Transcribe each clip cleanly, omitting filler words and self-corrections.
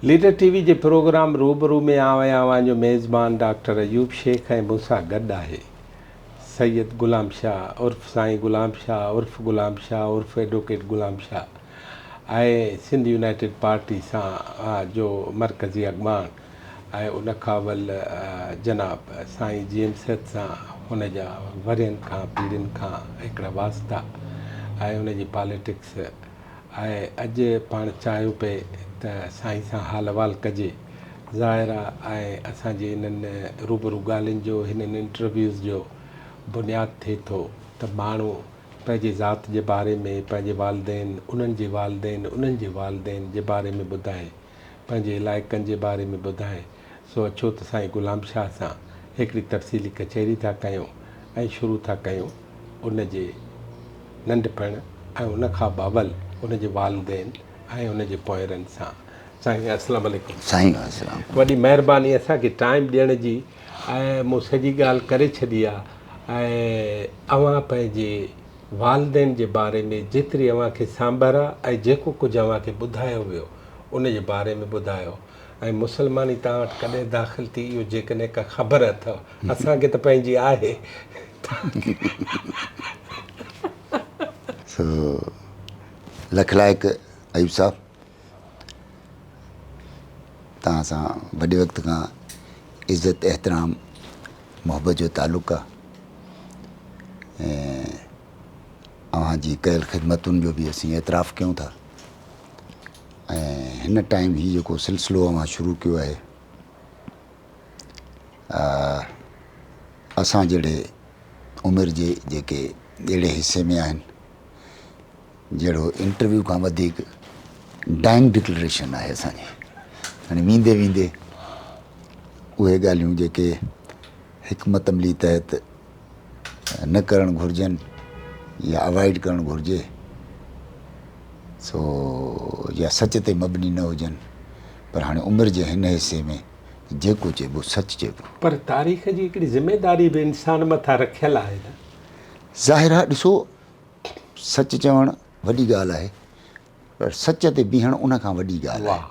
Leader TV जे programme रूबरू में आवां जो मेज़बान डॉक्टर अयूब शेख ऐं मूंसां गॾु आहे सैयद गुलाम शाह उर्फ़ साईं गुलाम शाह उर्फ़ गुलाम शाह उर्फ़ एडवोकेट गुलाम शाह ऐं सिंध यूनाइटेड पार्टी सां जो मरकज़ी अॻवान ऐं उन खां वल जनाब साईं जी एम सेठ सां हुन जा वरियनि खां पीढ़ियुनि खां हिकिड़ा वास्ता ऐं उन जी पॉलिटिक्स ऐं अॼु पाण चाहियूं पिए त साईं सां हाल अहिवाल कजे। ज़ाहिर आहे ऐं असांजे इन्हनि रूबरू ॻाल्हियुनि जो हिननि इंटरव्यूज़ जो बुनियादु थिए थो त माण्हू पंहिंजी ज़ात जे बारे में पंहिंजे वालदेन उन्हनि जे वालदेन उन्हनि जे वालदेन जे बारे में ॿुधाए, पंहिंजे इलाइक़नि जे बारे में ॿुधाए। सो अचो त साईं गुलाम शाह सां हिकिड़ी तफ़सीली कचहरी था कयूं ऐं शुरू था कयूं उन जे नंढपण ऐं उन खां बावल उन जे वालदेन ऐं उन जे पोइरनि सां। साईं अस्सलाम वालेकुम। साईं अस्सलाम। वॾी महिरबानी असांखे टाइम ॾियण जी ऐं मूं सॼी ॻाल्हि करे छॾी आहे ऐं अव्हां पंहिंजे वालदेन जे बारे में जेतिरी अव्हांखे सांभर आहे ऐं जेको कुझु अव्हांखे ॿुधायो वियो उन जे बारे में ॿुधायो ऐं मुसलमानी तव्हां वटि कॾहिं दाख़िल थी इहो जेकॾहिं का ख़बर अथव असांखे त पंहिंजी आहे। सो लख लाइक अयूब साहब, तव्हां सां वॾे वक़्त खां इज़त एहतराम मोहब्बत जो तालुक़ु आहे ऐं अव्हां जी कयल ख़िदमतुनि जो बि असीं एतिराफ़ कयूं था। ऐं हिन टाइम हीउ जेको सिलसिलो अव्हां शुरू कयो आहे, असां जहिड़े उमिरि जे जेके अहिड़े हिसे में आहिनि, जहिड़ो इंटरव्यू खां वधीक डाइंग डिक्लेरेशन आहे असांजी। हाणे वींदे वींदे उहे ॻाल्हियूं जेके हिकमत अमली तहत न करणु घुरिजनि या अवॉइड करणु घुरिजे, सो या सच ते मबनी न हुजनि, पर हाणे उमिरि जे हिन हिसे में जेको चइबो सच चइबो। पर तारीख़ जी हिकिड़ी ज़िमेदारी बि इंसान मथां रखियलु आहे न। ज़ाहिर आहे, ॾिसो सच चवणु वॾी ॻाल्हि आहे, पर सच ते बीहणु उन खां वॾी ॻाल्हि आहे,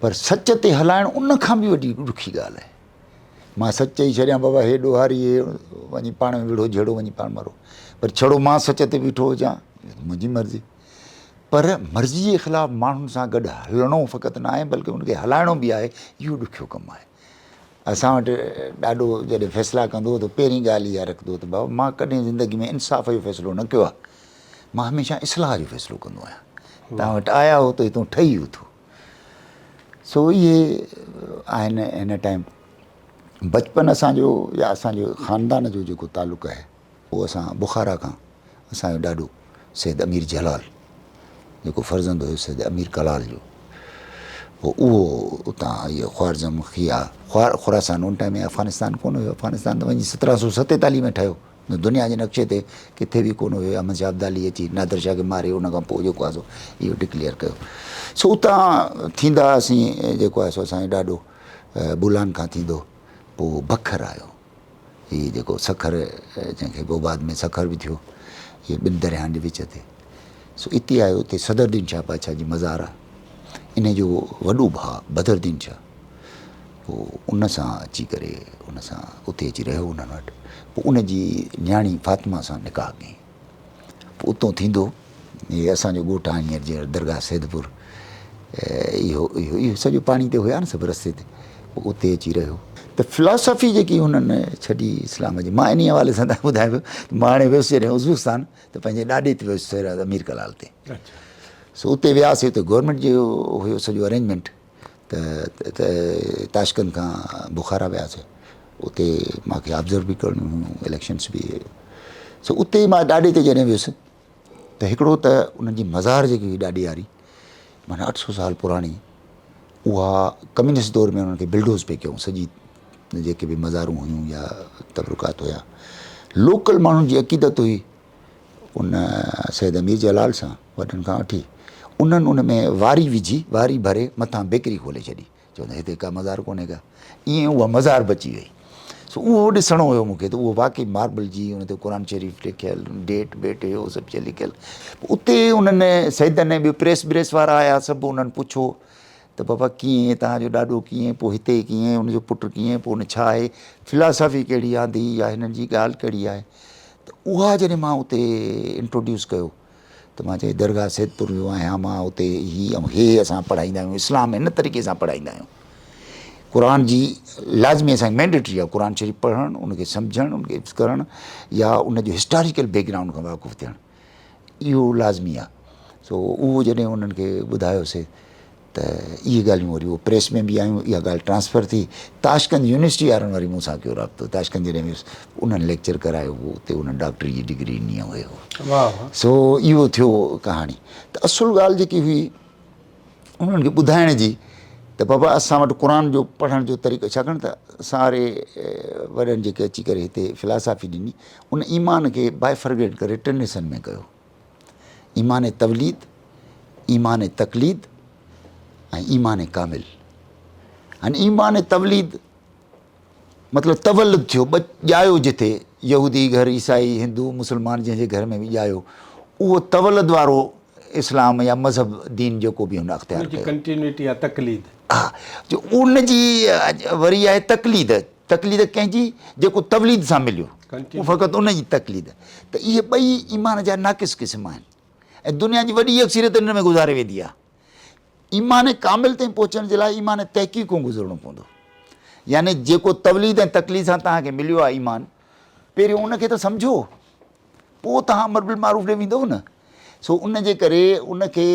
पर सच ते हलाइणु उन खां बि वॾी ॾुखी ॻाल्हि आहे। मां सच चई छॾियां बाबा हे ॾोहारी हे वञी पाण में विढ़ो जहिड़ो वञी पाण मरो, पर छड़ो मां सच ते बीठो हुजां मुंहिंजी मर्ज़ी। पर मर्ज़ी जे ख़िलाफ़ु माण्हुनि सां गॾु हलणो फ़क़ति न आहे, बल्कि उनखे हलाइणो बि आहे। इहो ॾुखियो कमु आहे। असां वटि ॾाढो जॾहिं फ़ैसिला कंदो त पहिरीं ॻाल्हि इहा रखंदो त बाबा मां कॾहिं ज़िंदगी में इंसाफ़ जो फ़ैसिलो न कयो आहे, मां हमेशह इस्लाह जो फ़ैसिलो कंदो आहियां। तव्हां वटि आया हो त हितां ठही उथो। सो इहे आहिनि हिन टाइम। बचपन असांजो या असांजो ख़ानदान जो जेको तालुक़ु आहे, उहो असां बुखारा खां असांजो ॾाढो सैद अमीर जलाल जेको फर्ज़ंद हुयो सैद अमीर कलाल जो, पोइ उहो उतां इहो ख्वारज़म खिया खुरासान उन टाइम में अफ़गानिस्तान कोन हुयो। अफ़गानिस्तान त वञी 1747 में ठहियो, दुनिया जे नक्शे ते किथे बि कोन हुयो। अहमद शाह अब्दाली अची नादिर शाह खे मारे उन खां पोइ जेको आहे सो इहो डिक्लेयर कयो। सो उतां थींदा असीं जेको आहे सो असांजो ॾाढो बुलान खां थींदो, पोइ बखर आयो, हीअ जेको सखर जंहिंखे गोबाद में सखर बि थियो, हीअ ॿिनि दरियाहनि जे विच ते। सो हिते आयो, हिते सदरुद्दीन शाह पातशाह जी मज़ार आहे, इन जो वॾो भाउ बदरुद्दीन शाह, पोइ उन सां अची करे उन सां उते अची रहियो उन्हनि वटि। पोइ उन जी न्याणी फातिमा सां निकाह कयईं। पोइ उतां थींदो इहे असांजो ॻोठु आहे हींअर जीअं दरगाह सैदपुर, इहो इहो इहो सॼो पाणी ते हुया न सभु रस्ते ते। पोइ उते अची रहियो त फिलॉसफ़ी जेकी हुननि छॾी इस्लाम जी, मां इन हवाले सां तव्हां ॿुधायां पियो, मां हाणे वियुसि जॾहिं उज़बेकिस्तान त पंहिंजे ॾाॾे ते वियुसि सैयद अमीर कलाल ते। सो उते वियासीं, उते गवर्नमेंट जो हुयो सॼो अरेंजमेंट, त ताशकंद खां बुखारा वियासीं। उते मूंखे ऑब्ज़र्व बि करणियूं हुयूं, इलेक्शन्स बि। सो उते मां ॾाॾे ते जॾहिं वियुसि त हिकिड़ो त उन्हनि जी मज़ार जेकी हुई ॾाढी यारी, माना 800 साल पुराणी, उहा कम्युनिस्ट दौर में उन्हनि खे बिल्डोज़ पे कयूं। सॼी जेके बि मज़ारूं हुयूं या तबरुकात हुया, लोकल माण्हुनि जी अक़ीदत हुई उन सैयद अमीर जलाल सां वॾनि खां वठी, उन्हनि उन में वारी विझी वारी भरे मथां बेकरी खोले छॾी, चवंदा हिते का मज़ार कोन्हे का, ईअं उहा मज़ार बची वई। सो उहो ॾिसणो हुयो मूंखे, त उहो वाक़ई मार्बल जी, उन ते क़ुर शरीफ़ लिखियलु, डेट वेट इहो सभु लिखियलु। उते उन्हनि सैदनि ॿियो प्रेस व्रेस वारा आया, सभु उन्हनि पुछो त बाबा कीअं तव्हांजो ॾाॾो कीअं, पोइ हिते कीअं, उनजो पुटु कीअं, पोइ उन छा आहे, फिलासफ़ी कहिड़ी आंदी या हिननि जी ॻाल्हि कहिड़ी आहे। त उहा जॾहिं मां उते इंट्रोड्यूस कयो त मां चई दरगाह सैदपुर वियो आहियां मां उते, हे असां पढ़ाईंदा आहियूं, इस्लाम हिन तरीक़े सां पढ़ाईंदा आहियूं। क़ुर जी लाज़मी असांखे मैंडेटरी आहे क़ुर शरीफ़ पढ़णु, उनखे सम्झणु, उनखे हिफ़्ज़ करणु या उनजो हिस्टोरिकल बैकग्राउंड खां वाक़ुफ़ु थियणु, इहो लाज़मी आहे। सो उहो जॾहिं उन्हनि खे ॿुधायोसीं त इहे ॻाल्हियूं वरी उहो प्रेस में बि आयूं, इहा ॻाल्हि ट्रांसफ़र थी। ताशकंद यूनिवर्सिटी वारनि वरी मूंसां कयो राब्तो, ताशकंद जॾहिं वियुसि उन्हनि लेक्चर करायो हुओ, उते उन्हनि डॉक्टरी जी डिग्री ॾिनी हुयो। सो इहो थियो कहाणी। त असुलु ॻाल्हि जेकी हुई उन्हनि खे ॿुधाइण जी त बाबा असां वटि क़ुर जो पढ़ण जो तरीक़ो, छाकाणि त सारे वॾनि जेके अची करे हिते फिलासफ़ी ॾिनी, उन ईमान खे बाइफर्गेट करे टिनि हिसनि में कयो, ईमान तवलीद, ईमान तक़लीद ऐं ईमान कामिल। हाणे ईमान तवलीद मतिलबु तवलुद थियो, ॼायो जिथे, यहूदी घर, ईसाई, हिंदू, मुस्लमान जंहिंजे घर में बि ॼायो, उहो तवलुद वारो इस्लाम या मज़हब दीन जेको बि हुन अख़्तियार कयो, कंटिन्यूटी आहे तक़लीद। हा, जो उनजी वरी आहे तक़लीद, तक़लीद कंहिंजी जेको तवलीद सां मिलियो, फ़क़ति उनजी तक़लीद। त इहे ॿई ईमान जा नाक़िस क़िस्म आहिनि ऐं दुनिया जी वॾी अक्सरियत हिन में गुज़ारे वेंदी आहे। ईमान कामिल ताईं पहुचण जे लाइ ईमान तहक़ीक़ूं गुज़रणो पवंदो, यानी जेको तवलीद ऐं तक़लीद सां तव्हांखे मिलियो आहे ईमान, पहिरियों उनखे त सम्झो, पोइ तव्हां अमर बिल मारूफ़ ॾे वेंदव न। सो उनजे करे उनखे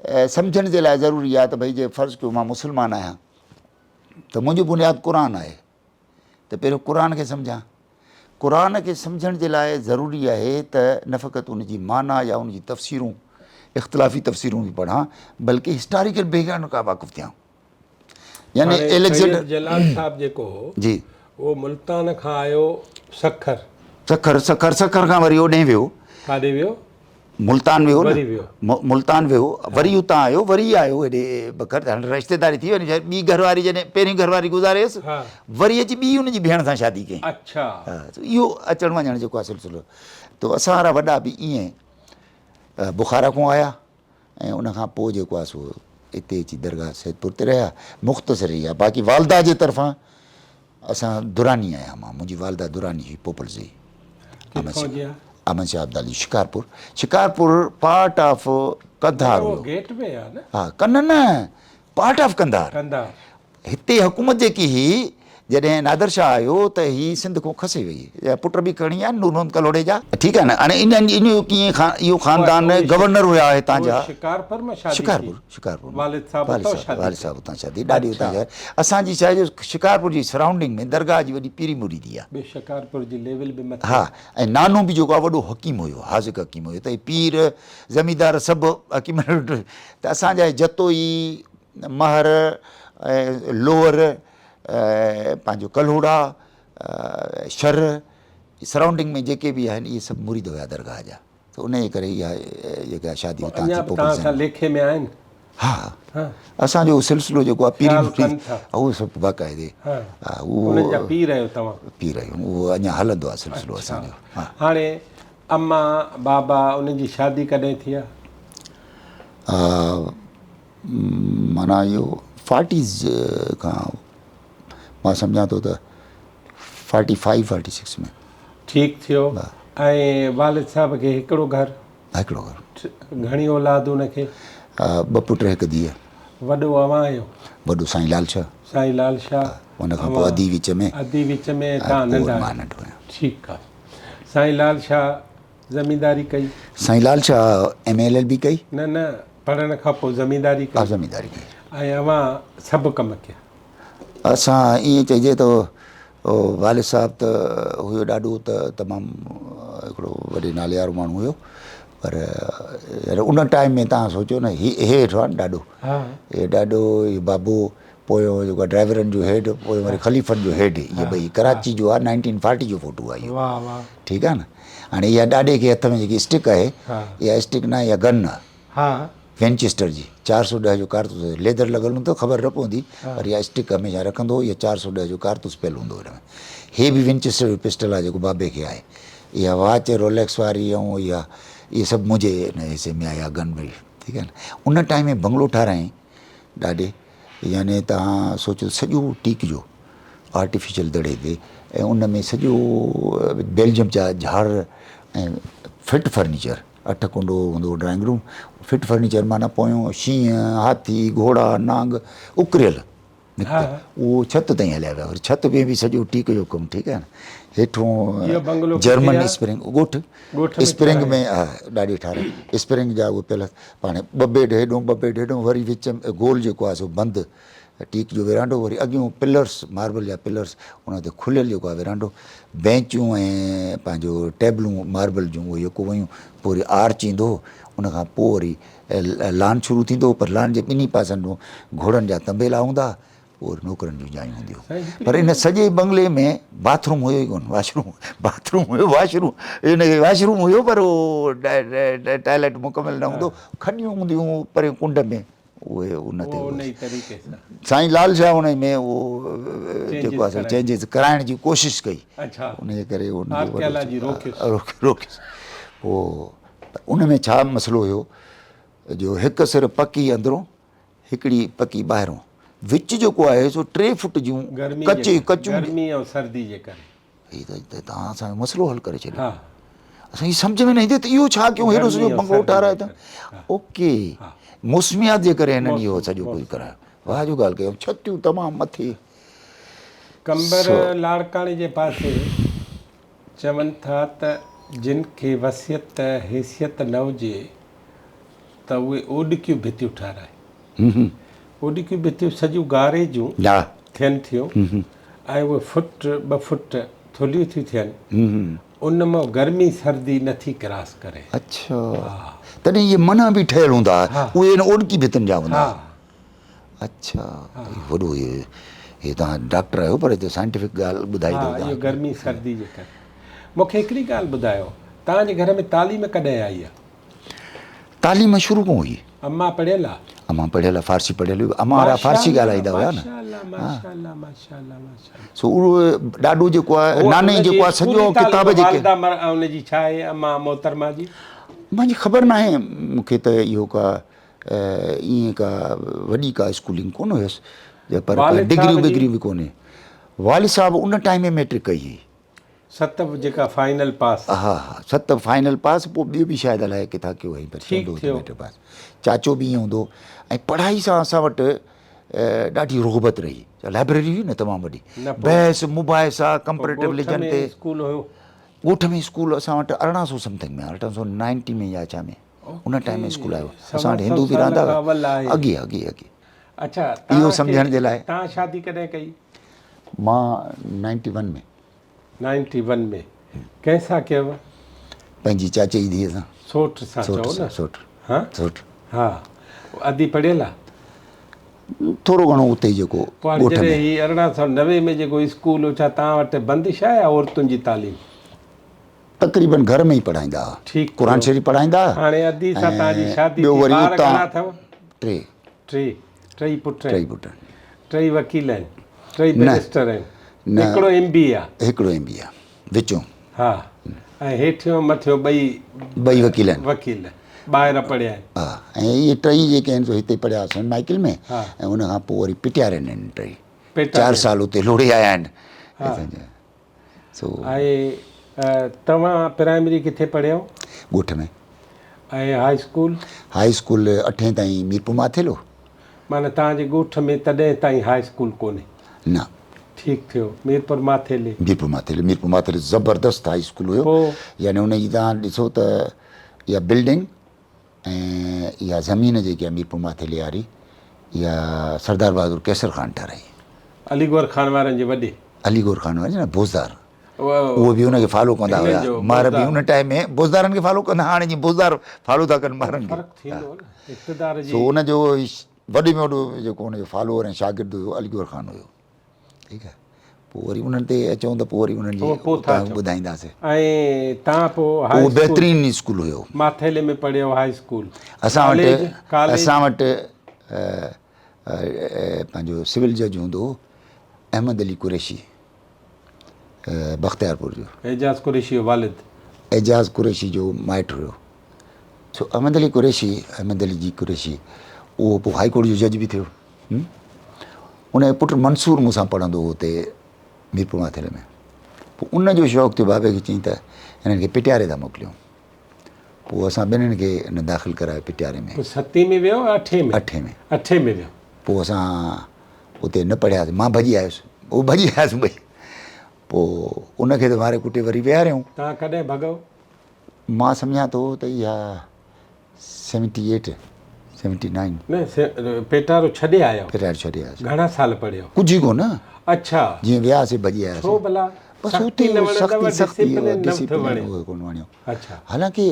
सम्झण जे लाइ ज़रूरी आहे त भई जे फ़र्ज़ु कयो मां मुस्लमान आहियां त मुंहिंजो बुनियादु क़ुर आहे, त पहिरियों क़ुर खे सम्झां। क़ुर खे सम्झण जे लाइ ज़रूरी आहे त न फ़क़ति उनजी माना या उनजी तफ़सीरूं, इख़्तिलाफ़ी तफ़सीरूं बि पढ़ां, बल्कि हिस्टोरिकल बैकग्राउंड खां वाक़ुफ़ु थियां। यानी एलेक्जेंडर जलाल साहब जेको जी, उहो मुल्तान खां आयो सखर, सखर खां वरी होॾे वियो, काॾे वियो, मुल्तान वियो वरी न, वियो, मुल्तान वियो, वरी उतां आयो, वरी आयो हेॾे बकर, हाणे रिश्तेदारी थी वञे, ॿी घरवारी जॾहिं पहिरीं घरवारी गुज़ारेसि, वरी अची ॿी हुनजी भेण सां शादी कई। अच्छा, इहो अचणु वञणु जेको आहे सिलसिलो। त असां वारा वॾा बि ईअं बुखारा खां आया ऐं उनखां पोइ जेको आहे सो हिते अची दरगाह सैदपुर ते रहिया, मुख़्तसिर इहा। बाक़ी वालदा जे तरफ़ां असां दुरानी आहियां, मुंहिंजी वालदा दुरानी हुई, पोपल्स जी, अहमद शाह अब्दाली, शिकारपुर पार्ट ऑफ कंधार हुयो। गेट में आहे न, हा, न पार्ट ऑफ कंधार। हिते हुकूमत जेकी हुई जॾहिं नादर शाह आयो त ही सिंध खां खसे वई, पुट बि खणी आया नूर मोहम्मद कलोड़े जा, ठीकु आहे न। हाणे इन कीअं इहो ख़ानदान गवर्नर हुया हितां जा, शिकारपुर वालिद साहब उतां शादी, ॾाढी उतां जा। असांजी छा आहे शिकारपुर जी सराउंडिंग में दरगाह जी वॾी पीरी मुरीदी आहे, शिकारपुर जी लेवल बि मथे। हा, ऐं नानो बि जेको आहे वॾो हकीम हुयो, हाज़िक हकीम हुयो। त पीर ज़मींदार सभु हकीम, त असांजा जतोई, महर, लोअर, पंहिंजो कल्होड़ा, शर, सराउंडिंग में जेके बि आहिनि इहे सभु मुरीद हुया दरगाह जा। त उन जे करे इहा जेका शादी उतां थी लेखे में आहिनि। हा, असांजो सिलसिलो जेको आहे पीरी मुरीद, उहो सभु बाक़ाइदे, उहो पीर आहियो तव्हां, पीर आहियूं, उहो अञा हलंदो आहे सिलसिलो असांजो। हाणे अम्मा बाबा उनजी शादी कॾहिं थी आहे? माना इहो 40s खां मां सम्झां थो त 45-46 में ठीकु थियो। ऐं वालिद साहब खे हिकिड़ो घरु, घणी औलाद उनखे? 2 पुट 1 धीअ। वॾो अवां आहियो? वॾो साईं लाल शाह, उनखां पोइ अदी विच में तव्हां नंढा आहियो। ठीकु आहे। साईं लाल शाह ज़मींदारी कई? साईं लाल शाह MA-LLB कई? न पढ़ण खां पोइ ज़मींदारी कई? ज़मींदारी कई। ऐं अवां सभु कम कया? असां ईअं चइजे त वालिद साहब त हुयो ॾाढो त तमामु हिकिड़ो वॾे नाले वारो माण्हू हुयो, पर उन टाइम में तव्हां सोचो न, हेठि आहे ॾाढो, हे ॾाढो, हे बाबो, पोयों जेको आहे ड्राइवरनि जो हेड, पोइ वरी ख़लीफ़नि जो हेड, इहे ॿई कराची जो आहे, 1940 जो फोटो आहे इहो, ठीकु आहे न। हाणे इहा ॾाढे खे हथ में जेकी स्टिक आहे, इहा स्टिक न, इहा गन आहे वेंचेस्टर जी, 410 जो कारतूस, लेदर लॻल हूंदो ख़बर न पवंदी, पर इहा स्टिक हमेशह रखंदो, इहा 410 जो कारतूस पियल हूंदो हिन में। हे बि विंचेस्टर जो पिस्टल आहे जेको बाबे खे आहे। इहा वॉच रोलेक्स वारी ऐं इहे सभु मुंहिंजे हिन हिसे में आहे, इहा गन में, ठीकु आहे न। उन टाइम में बंगलो ठारायईं ॾाढे, यानी तव्हां सोचो सॼो टीक जो आर्टिफिशियल दड़े ते ऐं उन में सॼो बेल्जियम जा झाड़ ऐं फिट फर्नीचर 8 कुंडो हूंदो ड्राइंग रूम फिट फर्नीचर माना पोयों शींहं हाथी घोड़ा नांग उकरियल निकिता उहो छित ताईं हलिया विया वरी छित में बि सॼो टीक जो कमु ठीकु आहे न इहो बंगलो हेठों किथे जर्मन आहे? स्प्रिंग ॻोठ ॻोठ में स्प्रिंग में हा ॾाढी ठाराई स्प्रिंग जा उहे पियल पाण ॿ बेड हेॾो वरी विच में गोल जेको आहे सो बंदि टीक जो विरांडो वरी अॻियूं पिलर्स मार्बल जा पिलर्स उन ते खुलियल जेको आहे विरांडो बेंचूं ऐं पंहिंजो टेबलूं मार्बल जूं उहे जेको वयूं पोइ वरी आर्च ईंदो उनखां पोइ वरी लान शुरू थींदो पर लान जे ॿिन्ही पासनि में घोड़नि जा तंबेला हूंदा और नौकरनि जूं जायूं हूंदियूं पर इन सॼे बंगले में बाथरूम हुयो ई कोन बाथरूम हुयो वॉशरूम हुयो पर उहो टॉयलेट मुकमल न हूंदो खॾियूं हूंदियूं पर कुंड में उहे उन ते साईं लाल शाह उन में उहो जेको आहे चेंजिस कराइण जी कोशिशि कई उनजे करे रोकियुसि पोइ उन में छा मसइलो हुयो जो हिकु सिर पकी अंदरों हिकिड़ी पकी ॿाहिरों विच जेको आहे सो 3 फुट जूं कचूं सर्दी जे करे हीअ त तव्हां असांजो मसइलो हल करे छॾियो असांजी सम्झ में न ईंदे त इहो छा कयूं हेॾो सॼो बंगलो ठाराए त ओके मौसमियात जे करे हिननि इहो सॼो कुझु करायो वाह जो ॻाल्हि कयूं छतियूं तमामु मथे कंबर लाड़काणे जे पासे चवनि था त जिन खे वसियत हैसियत न हुजे त उहे ओॾकियूं भितियूं ठाराए ओॾकियूं भितियूं सॼियूं गारे जूं थियनि थियूं ऐं उहे फुट 2 फुट थुलियूं थियूं थियनि उन मां गर्मी सर्दी नथी क्रॉस करे अच्छा तॾहिं इहे मना बि ठहियल हूंदा उहे ओॾकी भितियुनि जा हूंदा अच्छा वॾो इहे तव्हां डॉक्टर आहियो पर हिते साइंटिफिक ॻाल्हि ॿुधाई अथव इहो गर्मी सर्दी जे करे मूंखे हिकिड़ी ॻाल्हि ॿुधायो तव्हांजे घर में तालीम कॾहिं आई आहे तालीम शुरू खां हुई अम्मा पढ़ियल आहे अम्मा पढ़ियल आहे फारसी पढ़ियल हुई अम्मा वारा फारसी ॻाल्हाईंदा हुया न सो उहो ॾाढो जेको आहे नाने जेको आहे सॼो किताब जेके उनजी छा आहे अम्मा मोहतरमा जी मुंहिंजी ख़बर न आहे मूंखे त इहो का ईअं का वॾी का स्कूलिंग कोन हुयसि पर डिग्रियूं बि कोन्हे वालिद साहिबु उन टाइम में मैट्रिक कई हुई 7 जेका फाइनल पास हा 7 फाइनल पास पोइ ॿियो बि शायदि अलाए किथां कयो हुई पर मैट्रिक पास चाचो बि ईअं हूंदो ऐं पढ़ाई सां असां वटि ॾाढी रोहबत रही लाइब्रेरी हुई न तमामु वॾी बहस मुबाहिसा कंपेरेटिव लिजन ते स्कूल हुयो ॻोठ में स्कूल असां वटि 1800 समथिंग में 1890 में या छा में उन टाइम में स्कूल आयो असां वटि हिंदू बि रहंदा हुआ अॻे अच्छा इहो सम्झण जे लाइ तव्हां शादी कॾहिं कई मां 91 में कंहिंसां कयव पंहिंजी चाचे जी धीअ सां सोट सां चओ न सोट हा अधी पढ़ियल आहे थोरो घणो उते ई जेको जॾहिं ही 1890 में जेको स्कूल हो छा तव्हां वटि बंदिश आहे औरतुनि जी तालीम तक़रीबन घर में ई पढ़ाईंदा हुआ ठीकु क़ुर शरीफ़ पढ़ाईंदा हाणे अधी सां तव्हांजी शादी ॿियो वरी ॿार घणा अथव 3 पुट 3 वकील आहिनि 3 बैरिस्टर आहिनि हिकिड़ो MBA आहे विचों हा ऐं हेठियों मथियों ॿई वकील आहिनि ॿाहिरि पढ़िया आहिनि हा ऐं इहे 3 जेके आहिनि सो हिते पढ़िया सेंट माइकल में ऐं उनखां पोइ वरी पिटियारनि आहिनि 3 4 साल उते लोड़े आया आहिनि ऐं तव्हां प्राइमरी किथे पढ़ियो ॻोठ में ऐं हाई स्कूल 8 ताईं मीरपुर माथेलो माना तव्हांजे ॻोठ में तॾहिं ताईं हाई स्कूल कोन्हे न ठीकु थियो मीरपुर माथेले ज़बरदस्त हाई स्कूल हुयो यानी उनजी तव्हां ॾिसो त इहा बिल्डिंग ऐं इहा ज़मीन जेकी आहे मीरपुर माथेले वारी इहा सरदार बहादुर केसर ख़ान ठाराई अलीगौर खान वारनि जे वॾे अलीगौर खान वारनि न बोज़दार उहो बि हुनखे फॉलो कंदा हुया मार बि हुन टाइम में बोज़दारनि खे फॉलो कंदा हाणे जीअं बोज़दार फॉलो था कनि ॿारनि खे सो हुनजो वॾे में वॾो जेको हुनजो फॉलोअर ऐं शागिर्दु हुयो अलीगौर खान हुयो ठीकु आहे पोइ वरी उन्हनि ते अचूं त पोइ वरी उन्हनि जी ॿुधाईंदासीं ऐं तव्हां पोइ बहितरीनु स्कूल हुयो माथेले में पढ़ियो हाई स्कूल असां वटि पंहिंजो सिविल जज हूंदो हो अहमद अली कुरैशी बख़्तियारपुर जो एजाज़ कुरैशी जो माइट हुयो सो अहमद अली जी कुरैशी उहो पोइ हाई कोर्ट जो जज बि थियो उनजो पुटु मंसूर मूंसां पढ़ंदो हो हुते मीरपुर माथेरे में। पोइ उनजो शौक़ु थियो बाबे खे चई त हिननि खे पिटियारे था मोकिलियूं। पोइ असां ॿिन्हिनि खे इन दाख़िल करायो पिटियारे में। 7 में वियो 8 में? 8 में वियो। पोइ असां उते न पढ़ियासीं, मां भॼी आयुसि, उहो भॼी आयुसि ॿई। पोइ उनखे त मारे कुटे वरी विहारियऊं। तव्हां कॾहिं भॻो? मां सम्झां थो त इहा 78 79। न पेटारो छॾे आयो? पेटारो छॾे आयुसि। घणा साल पढ़ियो? कुझु ई कोन। अच्छा, जीअं वियासीं भॼी आयासीं। छो भला? बसि उते सख़्ती कोन वणियो। अच्छा, हालांकि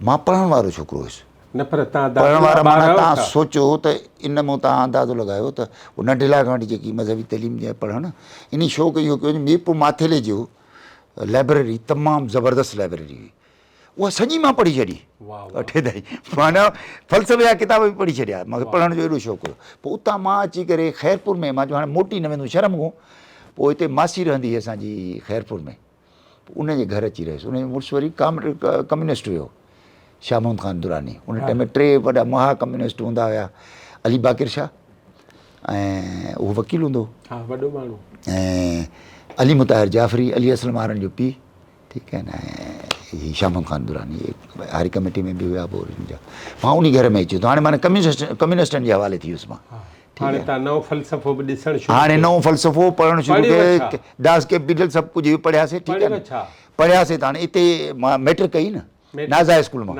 मां पढ़ण वारो छोकिरो हुयुसि। न पर तव्हां पढ़ण वारा माना तव्हां छा? सोचो त इन मां तव्हां अंदाज़ो लॻायो त उहो नंढे लाइ खां वठी जेकी मज़हबी तइलीम जे पढ़णु, इन शौक़ु इहो कयो मीरपुर माथेले जो लाइब्रेरी तमामु ज़बरदस्तु लाइब्रेरी हुई। उहा सॼी मां पढ़ी छॾी 8 ताईं, माना फ़लसफ़े जा किताब बि पढ़ी छॾिया। मूंखे पढ़ण जो एॾो शौक़ु हुयो। पोइ उतां मां अची करे ख़ैरपुर में, मां चयो हाणे मोटी न वेंदुमि शर्म खां। पोइ हिते मासी रहंदी हुई असांजी ख़ैरपुर में, उनजे घर अची रहियुसि। उनजो मुड़ुसु वरी कम्युनिस्ट हुयो, शाह मोहम्मद ख़ान दुरानी। उन टाइम में 3 वॾा महा कम्युनिस्ट हूंदा हुया, अली बाक़िर शाह, ऐं उहो वकील हूंदो, वॾो माण्हू, ऐं अली मुताहिर जाफ़री, अली असलम वारनि जो पीउ, ठीकु आहे न, ऐं हीअ शाह मोहम्मद ख़ान दुरानी हारी कमेटी में बि हुया बोरिन जा। मां उन घर में अची वियुसि। हाणे माना कम्युनिस्टनि जे हवाले थी वियुसि मां। हाणे तव्हां नओं फ़लसफ़ो बि ॾिसणु शुरू? हाणे नओं फ़लसफ़ो पढ़णु शुरू कयो। डास कैपिटल सभु कुझु पढ़ियासीं, ठीकु आहे न, पढ़ियासीं। त हाणे हिते मां मैट्रिक कई न नाज़ा स्कूल मां,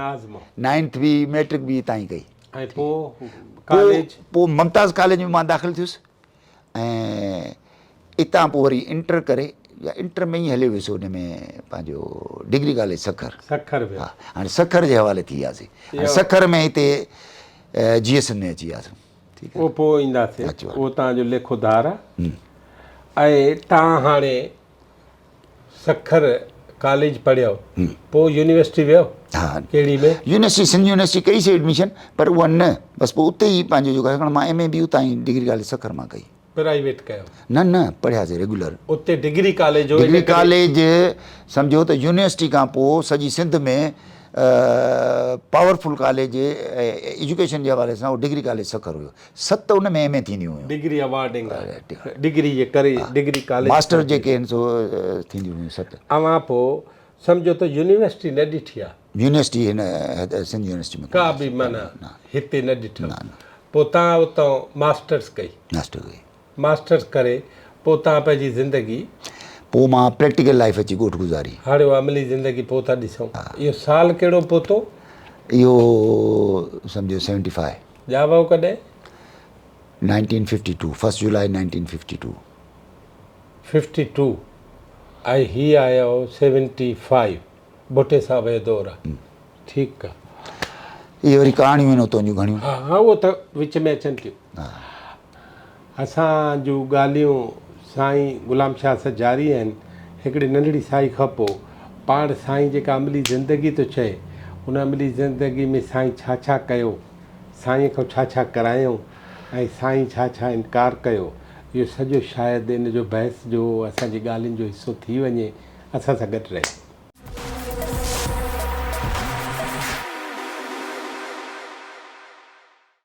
9th बि मैट्रिक बि हितां ई कई। ऐं पोइ कॉलेज? पोइ मुमताज़ कॉलेज में मां दाख़िल थियुसि, ऐं हितां पोइ वरी इंटर करे, या इंटर में ई हलियो वियुसि हुन में पंहिंजो डिग्री कॉलेज सखर। हा, हाणे सखर जे हवाले थी वियासीं। सखर में हिते GSN में अची वियासीं। उहो पोइ ईंदासीं, उहो तव्हांजो लेखोदार आहे। ऐं तव्हां हाणे सखर कॉलेज पढ़ियो, पोइ यूनिवर्सिटी वियो? हा। कहिड़ी में? यूनिवर्सिटी, सिंध यूनिवर्सिटी कईसीं एडमिशन, पर उहा न, बसि पोइ उते ई पंहिंजो जेको आहे मां MA बि उतां ई डिग्री कॉलेज सखर मां कई। प्राइवेट कयो? न पढ़ियासीं रेगुलर उते डिग्री कॉलेज? डिग्री कॉलेज सम्झो त यूनिवर्सिटी खां पोइ सॼी सिंध में पावरफुल कॉलेज एजुकेशन जे हवाले सां उहो डिग्री कॉलेज सखर हुयो। 7 उन में MA थींदियूं हुयूं, डिग्री अवार्डिंग डिग्री जे करे। डिग्री कॉलेज मास्टर जेके आहिनि सो थींदियूं हुयूं 7। अवां पोइ सम्झो त यूनिवर्सिटी न ॾिठी आहे? यूनिवर्सिटी हिन सिंध यूनिवर्सिटी में का बि माना हिते न ॾिठो? पोइ तव्हां उतां मास्टर्स कई? मास्टर्स करे पोइ तव्हां पंहिंजी ज़िंदगी? पोइ मां प्रैक्टिकल लाइफ अची ॻोठ गुज़ारी। हाणे अमली ज़िंदगी पोइ था ॾिसूं। इहो साल कहिड़ो पहुतो? इहो सम्झो 75। ॼावो कॾहिं? 1952, 1 जुलाई 1952। 52 ऐं हीअ आयो 75, भुटे साहब जो दौरु आहे। ठीकु आहे। इहे वरी कहाणियूं आहिनि उतां जूं घणियूं। हा, उहो त विच में अचनि थियूं। असां जूं ॻाल्हियूं साईं गुलाम शाह सां जारी आहिनि। हिकिड़ी नंढड़ी साई खां पोइ पाण साईं जेका अमली ज़िंदगी थो चए, उन अमली ज़िंदगी में साईं छा छा कयो, साईं खां छा छा करायूं, ऐं साईं छा छा इनकार कयो, इहो सॼो शायदि इन जो बहस जो असांजी ॻाल्हियुनि जो हिसो थी वञे। असां सां गॾु रहे।